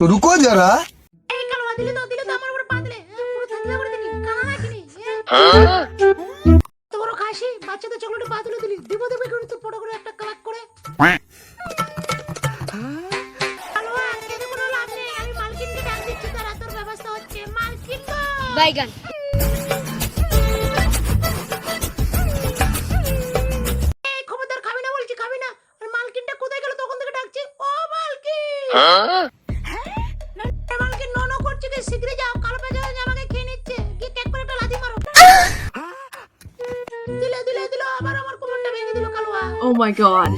रुको जरा। এই কালুয়া দিলে তো আমার উপর পা দিলে পুরো থাকলে করে দিলি কানা নাকি তো বড় খাসি বাচ্চাদের চকলেটে পা তুলে দিলি দিব করে তো বড় করে একটা কালাক করে কালুয়া কেন কোনো লাভ নেই আমি মালকিনকে ডাক দিচ্ছি তারা তোর ব্যবস্থা হচ্ছে মালকিন তো বাইগান এই খবরদার খাবি না বলছি খাবি না আর মালকিনটা কোথায় গেল তখন থেকে ডাকছি ও মালকিন মালকিন ননো করছে কি শিগগিরই যাও কালো পেঁচা আমাকে খেয়ে নিচ্ছে কি কেক করে একটা লাথি মারো দিলে আবার আমার কোমরটা ভেঙে দিল কালুয়া Oh my god.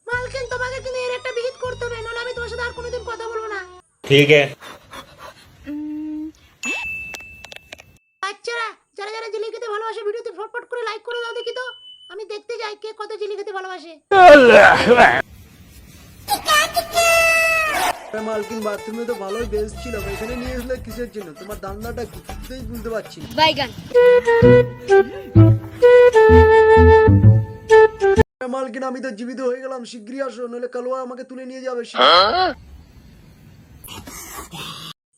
মালকিন তোমাকে কিন্তু এর একটা বিহিত করতে হবে নইলে আমি তোমার সাথে আর কোনোদিন কথা বলবো না ठीक है। বাচ্চারা যারা যারা জিলি খেতে ভালোবাসে ভিডিওতে ফটফট করে লাইক করে দাও দেখি তো আমি দেখতে যাই কে কত জিলি খেতে ভালোবাসে মালকিন বাথরুমে তো ভালোই বেশ ছিল এখানে নিয়ে আসলে কিসের জন্য তোমার দান্নাটা কিছুতেই বুঝতে পারছি না বাইগান মালকিন আমি তো জীবিত হয়ে গেলাম শিগগিরই আসো নইলে কালুয়া আমাকে তুলে নিয়ে যাবে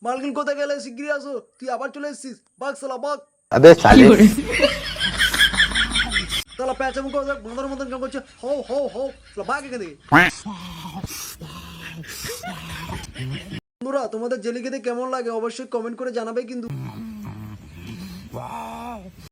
মালকিন কোথায় গেলে শিগগিরই আসো তুই আবার চলে এসেছিস বাঘ সালা বাঘ अबे साले। সালা প্যাঁচা মুখ বাঁধার মতন কেমন করছে হো হো হো সালা বাঘ এখান থেকে বন্ধুরা তোমাদের জেলি খেতে কেমন লাগে অবশ্যই কমেন্ট করে জানাবে কিন্তু